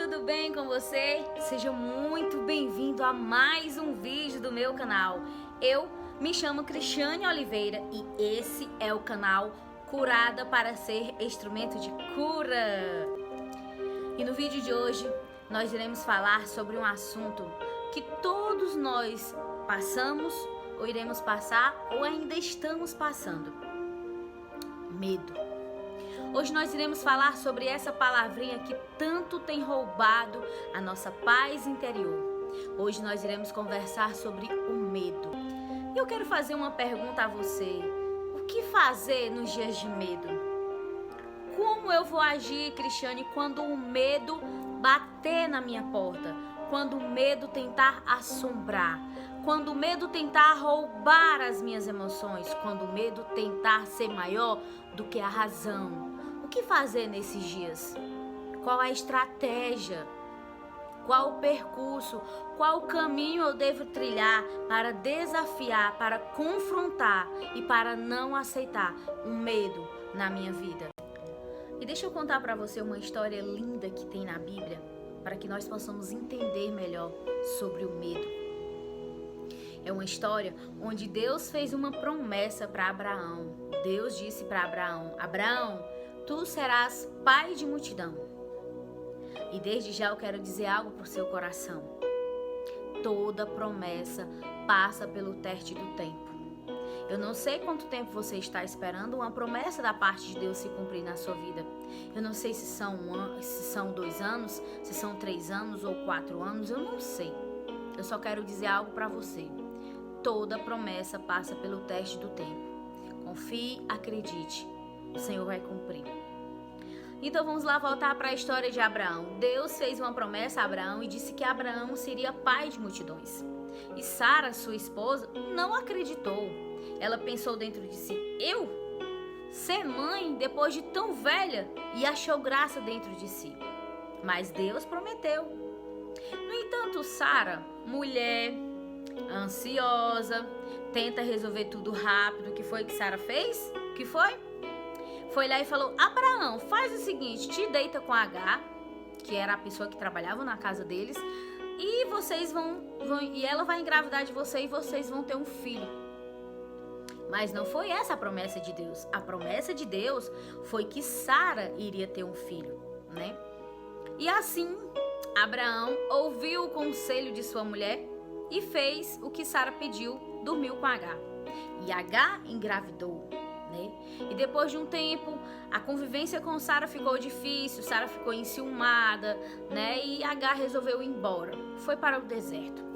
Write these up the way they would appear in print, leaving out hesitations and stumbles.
tudo bem com você? Seja muito bem-vindo a mais um vídeo do meu canal. Eu me chamo Cristiane Oliveira e esse é o canal Curada para ser instrumento de cura. E no vídeo de hoje nós iremos falar sobre um assunto que todos nós passamos ou iremos passar ou ainda estamos passando: medo. Hoje nós iremos falar sobre essa palavrinha que tanto tem roubado a nossa paz interior. Hoje nós iremos conversar sobre o medo. E eu quero fazer uma pergunta a você: o que fazer nos dias de medo? Como eu vou agir, Cristiane, quando o medo bater na minha porta? Quando o medo tentar assombrar? Quando o medo tentar roubar as minhas emoções? Quando o medo tentar ser maior do que a razão? O que fazer nesses dias? Qual a estratégia? Qual o percurso? Qual o caminho eu devo trilhar para desafiar, para confrontar e para não aceitar o medo na minha vida? E deixa eu contar para você uma história linda que tem na Bíblia, para que nós possamos entender melhor sobre o medo. É uma história onde Deus fez uma promessa para Abraão. Deus disse para Abraão: Abraão, tu serás pai de multidão. E desde já eu quero dizer algo para o seu coração. Toda promessa passa pelo teste do tempo. Eu não sei quanto tempo você está esperando uma promessa da parte de Deus se cumprir na sua vida. Eu não sei se são 2 anos, se são 3 anos ou 4 anos, eu não sei. Eu só quero dizer algo para você. Toda promessa passa pelo teste do tempo. Confie, acredite, o Senhor vai cumprir. Então vamos lá voltar para a história de Abraão. Deus fez uma promessa a Abraão e disse que Abraão seria pai de multidões. E Sara, sua esposa, não acreditou. Ela pensou dentro de si: eu ser mãe depois de tão velha? E achou graça dentro de si. Mas Deus prometeu. No entanto, Sara, mulher ansiosa, tenta resolver tudo rápido. O que foi que Sara fez? O que foi? Foi lá e falou: Abraão, faz o seguinte, te deita com Agar, que era a pessoa que trabalhava na casa deles, e vocês e ela vai engravidar de você e vocês vão ter um filho. Mas não foi essa a promessa de Deus. A promessa de Deus foi que Sara iria ter um filho, né? E assim, Abraão ouviu o conselho de sua mulher e fez o que Sara pediu, dormiu com Agar. E Agar engravidou, né? E depois de um tempo, a convivência com Sara ficou difícil, Sara ficou enciumada, né? E Agar resolveu ir embora, foi para o deserto.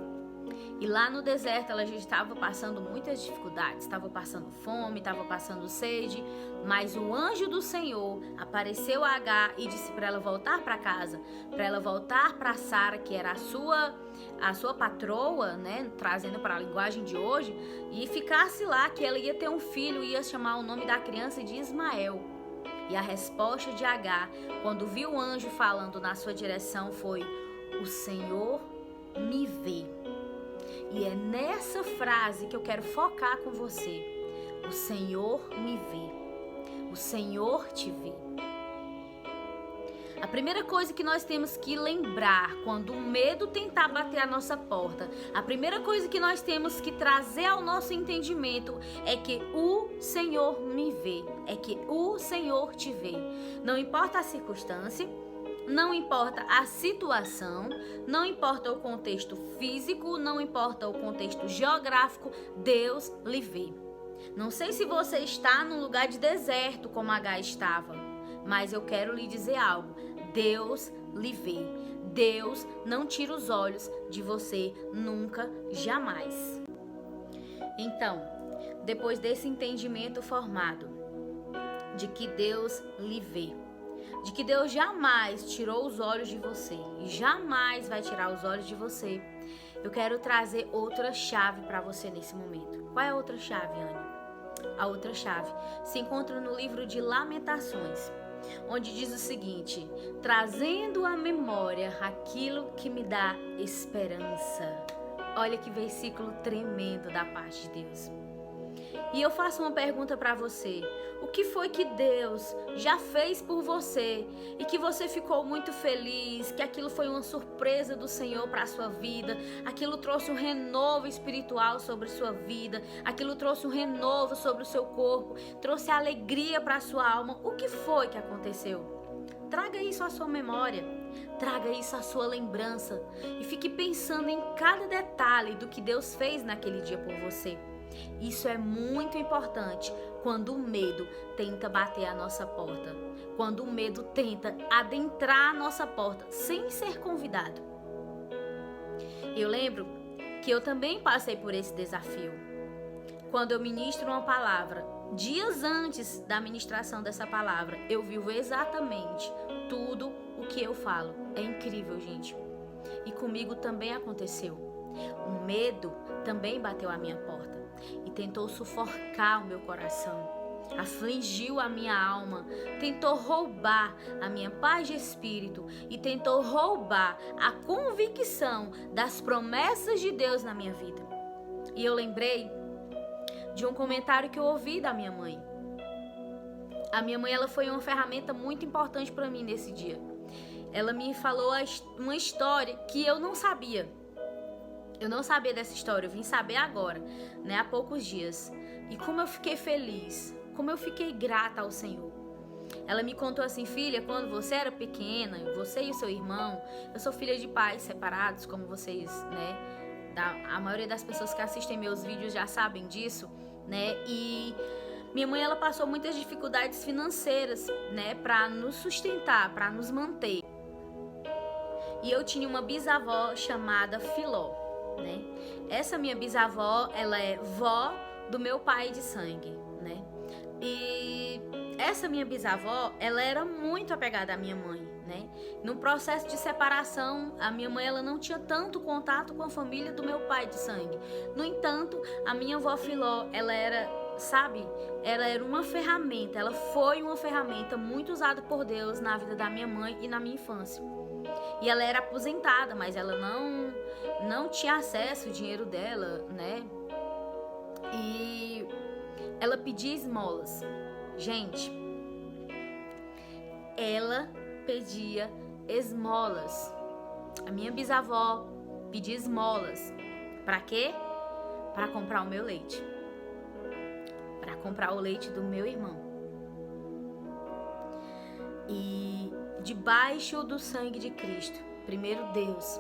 E lá no deserto ela já estava passando muitas dificuldades, estava passando fome, estava passando sede, mas o anjo do Senhor apareceu a Agar e disse para ela voltar para casa, para ela voltar para Sara, que era a sua patroa, né, trazendo para a linguagem de hoje, e ficasse lá, que ela ia ter um filho, ia chamar o nome da criança de Ismael. E a resposta de Agar, quando viu o anjo falando na sua direção, foi: o Senhor me vê. E é nessa frase que eu quero focar com você. O Senhor me vê. O Senhor te vê. A primeira coisa que nós temos que lembrar quando o medo tentar bater a nossa porta, a primeira coisa que nós temos que trazer ao nosso entendimento é que o Senhor me vê. É que o Senhor te vê. Não importa a circunstância, não importa a situação, não importa o contexto físico, não importa o contexto geográfico, Deus lhe vê. Não sei se você está num lugar de deserto como Agar estava, mas eu quero lhe dizer algo: Deus lhe vê. Deus não tira os olhos de você nunca, jamais. Então, depois desse entendimento formado de que Deus lhe vê, de que Deus jamais tirou os olhos de você e jamais vai tirar os olhos de você, eu quero trazer outra chave para você nesse momento. Qual é a outra chave, Anne? A outra chave se encontra no livro de Lamentações, onde diz o seguinte: trazendo à memória aquilo que me dá esperança. Olha que versículo tremendo da parte de Deus. E eu faço uma pergunta para você. O que foi que Deus já fez por você e que você ficou muito feliz, que aquilo foi uma surpresa do Senhor para a sua vida, aquilo trouxe um renovo espiritual sobre sua vida, aquilo trouxe um renovo sobre o seu corpo, trouxe alegria para a sua alma? O que foi que aconteceu? Traga isso à sua memória, traga isso à sua lembrança e fique pensando em cada detalhe do que Deus fez naquele dia por você. Isso é muito importante quando o medo tenta bater a nossa porta, quando o medo tenta adentrar a nossa porta sem ser convidado. Eu lembro que eu também passei por esse desafio. Quando eu ministro uma palavra, dias antes da ministração dessa palavra, eu vivo exatamente tudo o que eu falo. É incrível, gente. E comigo também aconteceu. O medo também bateu a minha porta e tentou sufocar o meu coração, afligiu a minha alma, tentou roubar a minha paz de espírito e tentou roubar a convicção das promessas de Deus na minha vida. E eu lembrei de um comentário que eu ouvi da minha mãe. A minha mãe, ela foi uma ferramenta muito importante para mim nesse dia. Ela me falou uma história que eu não sabia. Eu não sabia dessa história, eu vim saber agora, né, há poucos dias. E como eu fiquei feliz, como eu fiquei grata ao Senhor. Ela me contou assim: filha, quando você era pequena, você e o seu irmão, eu sou filha de pais separados, como vocês, né, a maioria das pessoas que assistem meus vídeos já sabem disso, né, e minha mãe, ela passou muitas dificuldades financeiras, né, para nos sustentar, para nos manter. E eu tinha uma bisavó chamada Filó. Né? Essa minha bisavó, ela é vó do meu pai de sangue, né? E essa minha bisavó, ela era muito apegada à minha mãe, né? No processo de separação, a minha mãe, ela não tinha tanto contato com a família do meu pai de sangue. No entanto, a minha avó Filó, ela era, sabe? Ela era uma ferramenta, ela foi uma ferramenta muito usada por Deus na vida da minha mãe e na minha infância. E ela era aposentada, mas ela não tinha acesso ao dinheiro dela, né? E ela pedia esmolas. Gente, ela pedia esmolas. A minha bisavó pedia esmolas. Para quê? Para comprar o meu leite. Para comprar o leite do meu irmão. E debaixo do sangue de Cristo, primeiro Deus,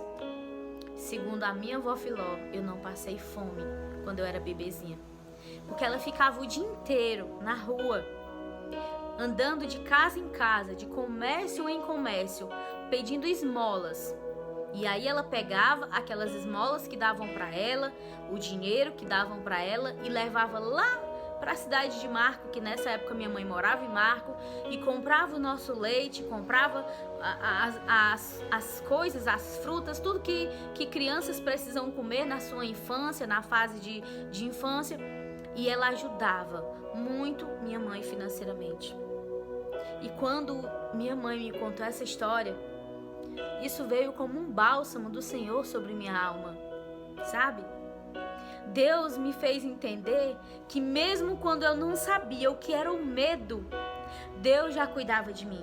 segundo a minha avó Filó, eu não passei fome quando eu era bebezinha. Porque ela ficava o dia inteiro na rua, andando de casa em casa, de comércio em comércio, pedindo esmolas. E aí ela pegava aquelas esmolas que davam para ela, o dinheiro que davam para ela e levava lá para a cidade de Marco, que nessa época minha mãe morava em Marco, e comprava o nosso leite, comprava as coisas, as frutas, tudo que crianças precisam comer na sua infância, na fase de infância, e ela ajudava muito minha mãe financeiramente. E quando minha mãe me contou essa história, isso veio como um bálsamo do Senhor sobre minha alma, sabe? Deus me fez entender que mesmo quando eu não sabia o que era o medo, Deus já cuidava de mim.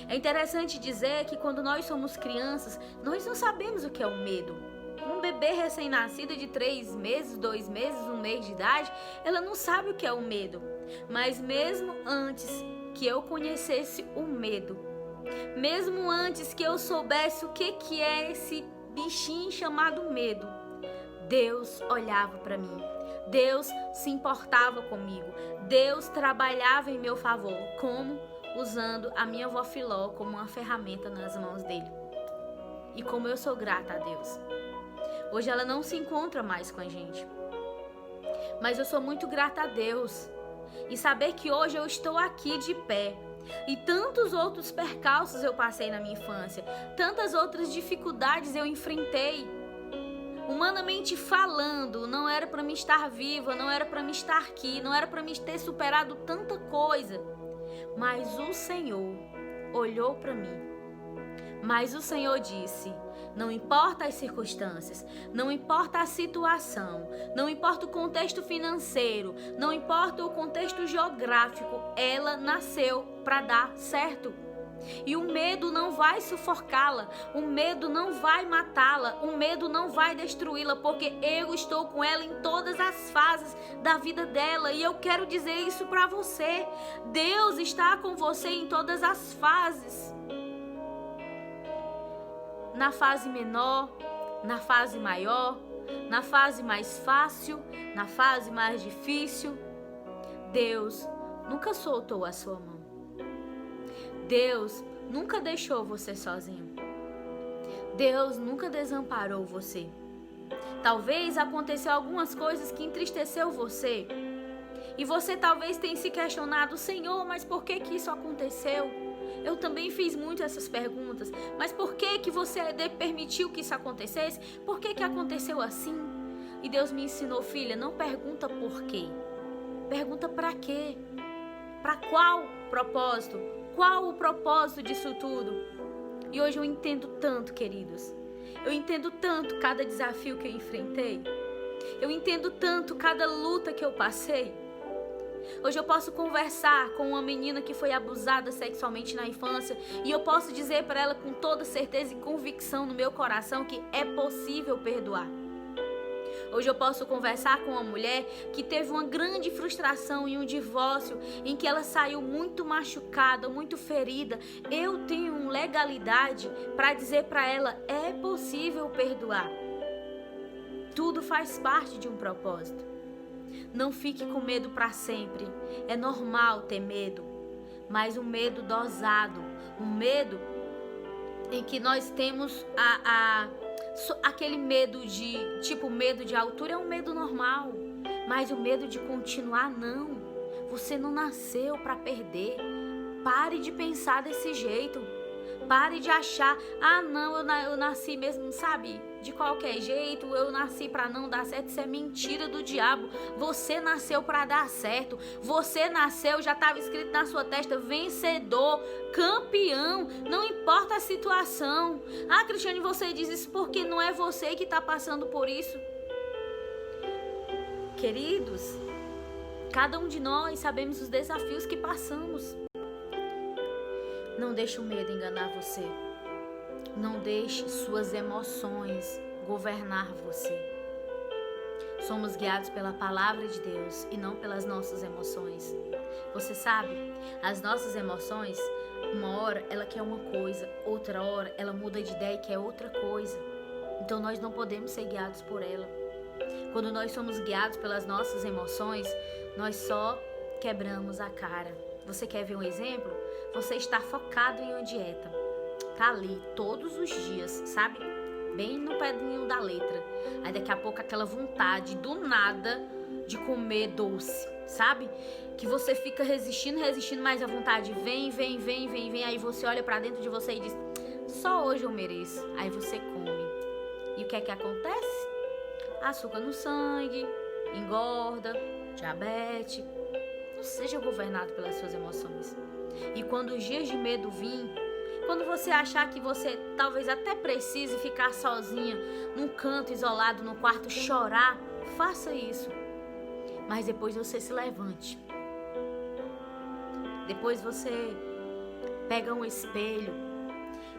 É interessante dizer que quando nós somos crianças, nós não sabemos o que é o medo. Um bebê recém-nascido de 3 meses, 2 meses, 1 mês de idade, ela não sabe o que é o medo. Mas mesmo antes que eu conhecesse o medo, mesmo antes que eu soubesse o que é esse bichinho chamado medo, Deus olhava para mim, Deus se importava comigo, Deus trabalhava em meu favor, como? Usando a minha avó Filó como uma ferramenta nas mãos dele. E como eu sou grata a Deus. Hoje ela não se encontra mais com a gente, mas eu sou muito grata a Deus. E saber que hoje eu estou aqui de pé. E tantos outros percalços eu passei na minha infância, tantas outras dificuldades eu enfrentei. Humanamente falando, não era para me estar viva, não era para me estar aqui, não era para me ter superado tanta coisa. Mas o Senhor olhou para mim. Mas o Senhor disse: não importa as circunstâncias, não importa a situação, não importa o contexto financeiro, não importa o contexto geográfico, ela nasceu para dar certo. E o medo não vai sufocá-la, o medo não vai matá-la, o medo não vai destruí-la, porque eu estou com ela em todas as fases da vida dela. E eu quero dizer isso para você: Deus está com você em todas as fases. Na fase menor, na fase maior, na fase mais fácil, na fase mais difícil, Deus nunca soltou a sua mão. Deus nunca deixou você sozinho. Deus nunca desamparou você. Talvez aconteceu algumas coisas que entristeceu você. E você talvez tenha se questionado: Senhor, mas por que isso aconteceu? Eu também fiz muito essas perguntas. Mas por que você permitiu que isso acontecesse? Por que aconteceu assim? E Deus me ensinou: filha, não pergunta por quê. Pergunta para quê? Para qual propósito? Qual o propósito disso tudo? E hoje eu entendo tanto, queridos. Eu entendo tanto cada desafio que eu enfrentei. Eu entendo tanto cada luta que eu passei. Hoje eu posso conversar com uma menina que foi abusada sexualmente na infância e eu posso dizer para ela com toda certeza e convicção no meu coração que é possível perdoar. Hoje eu posso conversar com uma mulher que teve uma grande frustração em um divórcio, em que ela saiu muito machucada, muito ferida. Eu tenho legalidade para dizer para ela: é possível perdoar. Tudo faz parte de um propósito. Não fique com medo para sempre. É normal ter medo, mas um medo dosado, um medo em que nós temos aquele medo de, tipo, medo de altura é um medo normal, mas o medo de continuar, não. Você não nasceu para perder. Pare de pensar desse jeito. Pare de achar: ah, não, eu nasci mesmo, sabe, de qualquer jeito, eu nasci para não dar certo. Isso é mentira do diabo. Você nasceu para dar certo. Você nasceu, já estava escrito na sua testa: vencedor, campeão, não importa a situação. Ah, Cristiane, você diz isso porque não é você que está passando por isso. Queridos, cada um de nós sabemos os desafios que passamos. Não deixe o medo enganar você. Não deixe suas emoções governar você. Somos guiados pela palavra de Deus e não pelas nossas emoções. Você sabe, as nossas emoções, uma hora ela quer uma coisa, outra hora ela muda de ideia e quer outra coisa. Então nós não podemos ser guiados por ela. Quando nós somos guiados pelas nossas emoções, nós só quebramos a cara. Você quer ver um exemplo? Você está focado em uma dieta. Tá ali todos os dias, sabe? Bem no pedinho da letra. Aí daqui a pouco aquela vontade do nada de comer doce, sabe? Que você fica resistindo, mas a vontade vem. Aí você olha pra dentro de você e diz: só hoje eu mereço. Aí você come. E o que é que acontece? Açúcar no sangue, engorda, diabetes. Não seja governado pelas suas emoções. E quando os dias de medo virem, quando você achar que você talvez até precise ficar sozinha, num canto isolado, no quarto, chorar, faça isso. Mas depois você se levante. Depois você pega um espelho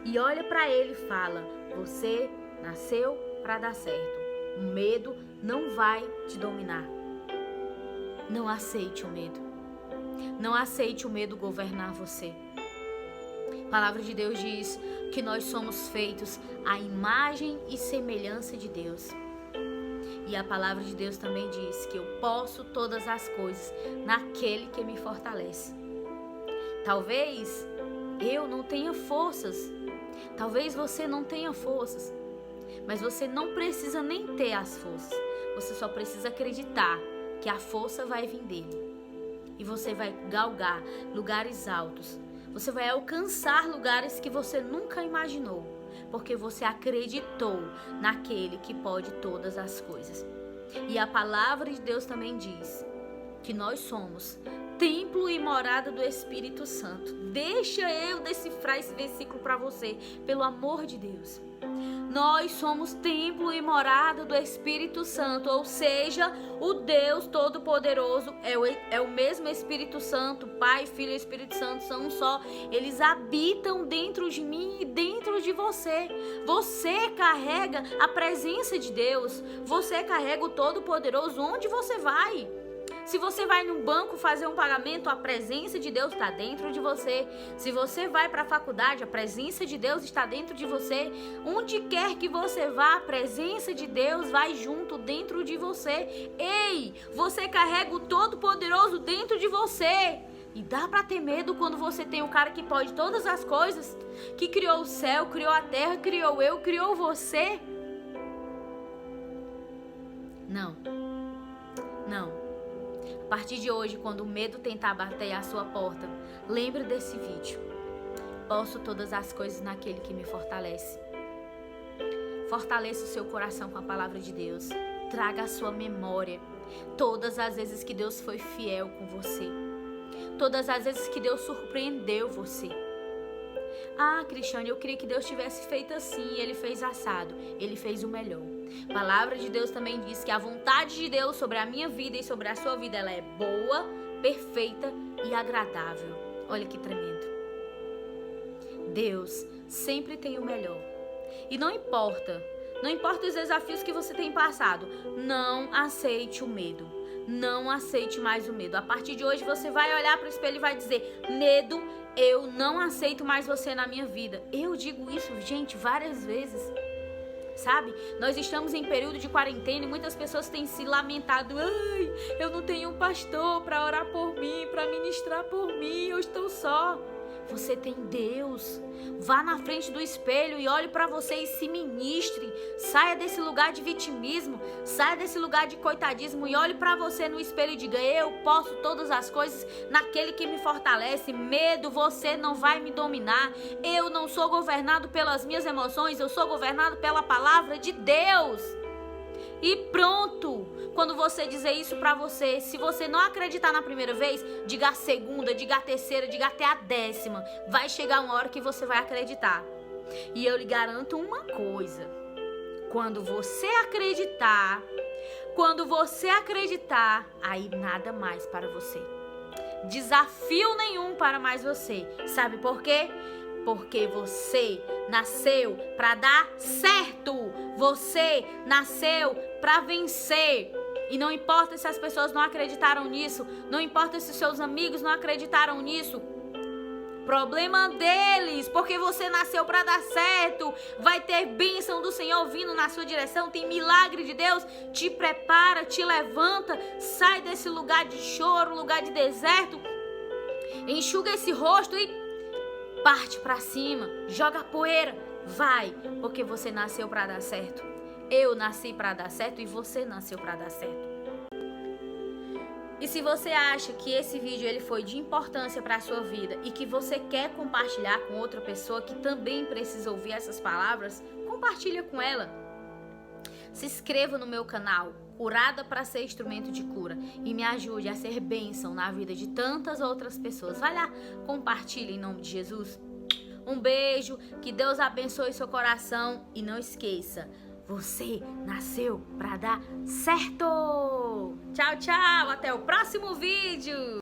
e olha para ele e fala: você nasceu para dar certo. O medo não vai te dominar. Não aceite o medo. Não aceite o medo governar você. A palavra de Deus diz que nós somos feitos à imagem e semelhança de Deus. E a palavra de Deus também diz que eu posso todas as coisas naquele que me fortalece. Talvez eu não tenha forças. Talvez você não tenha forças. Mas você não precisa nem ter as forças. Você só precisa acreditar que a força vai vir dele. E você vai galgar lugares altos. Você vai alcançar lugares que você nunca imaginou. Porque você acreditou naquele que pode todas as coisas. E a palavra de Deus também diz que nós somos templo e morada do Espírito Santo. Deixa eu decifrar esse versículo para você, pelo amor de Deus. Nós somos templo e morada do Espírito Santo, ou seja, o Deus Todo-Poderoso é o mesmo Espírito Santo. Pai, Filho e Espírito Santo são um só. Eles habitam dentro de mim e dentro de você. Você carrega a presença de Deus. Você carrega o Todo-Poderoso onde você vai. Se você vai num banco fazer um pagamento, a presença de Deus está dentro de você. Se você vai para a faculdade, a presença de Deus está dentro de você. Onde quer que você vá, a presença de Deus vai junto dentro de você. Ei, você carrega o Todo-Poderoso dentro de você. E dá para ter medo quando você tem um cara que pode todas as coisas, que criou o céu, criou a terra, criou eu, criou você? Não. A partir de hoje, quando o medo tentar bater à sua porta, lembre desse vídeo. Posso todas as coisas naquele que me fortalece. Fortaleça o seu coração com a palavra de Deus. Traga à sua memória todas as vezes que Deus foi fiel com você. Todas as vezes que Deus surpreendeu você. Ah, Cristiane, eu queria que Deus tivesse feito assim, Ele fez assado, Ele fez o melhor. A palavra de Deus também diz que a vontade de Deus sobre a minha vida e sobre a sua vida, ela é boa, perfeita e agradável. Olha que tremendo. Deus sempre tem o melhor. E não importa os desafios que você tem passado, não aceite o medo. Não aceite mais o medo. A partir de hoje você vai olhar para o espelho e vai dizer: medo, eu não aceito mais você na minha vida. Eu digo isso, gente, várias vezes. Sabe? Nós estamos em período de quarentena e muitas pessoas têm se lamentado. Ai, eu não tenho um pastor para orar por mim, para ministrar por mim, eu estou só. Você tem Deus. Vá na frente do espelho e olhe para você e se ministre. Saia desse lugar de vitimismo, saia desse lugar de coitadismo e olhe para você no espelho e diga: eu posso todas as coisas naquele que me fortalece. Medo, você não vai me dominar. Eu não sou governado pelas minhas emoções, eu sou governado pela palavra de Deus. E pronto. Quando você dizer isso pra você, se você não acreditar na primeira vez, diga a segunda, diga a terceira, diga até a 10ª. Vai chegar uma hora que você vai acreditar. E eu lhe garanto uma coisa. Quando você acreditar, aí nada mais para você. Desafio nenhum para mais você. Sabe por quê? Porque você nasceu para dar certo. Você nasceu para vencer. E não importa se as pessoas não acreditaram nisso, não importa se seus amigos não acreditaram nisso, problema deles, porque você nasceu para dar certo. Vai ter bênção do Senhor vindo na sua direção, tem milagre de Deus. Te prepara, te levanta, sai desse lugar de choro, lugar de deserto, enxuga esse rosto e parte para cima, joga poeira, vai, porque você nasceu para dar certo. Eu nasci para dar certo e você nasceu para dar certo. E se você acha que esse vídeo ele foi de importância para a sua vida e que você quer compartilhar com outra pessoa que também precisa ouvir essas palavras, compartilha com ela. Se inscreva no meu canal, Curada para Ser Instrumento de Cura, e me ajude a ser bênção na vida de tantas outras pessoas. Vai lá, compartilha em nome de Jesus. Um beijo, que Deus abençoe seu coração e não esqueça, você nasceu para dar certo! Tchau, tchau! Até o próximo vídeo!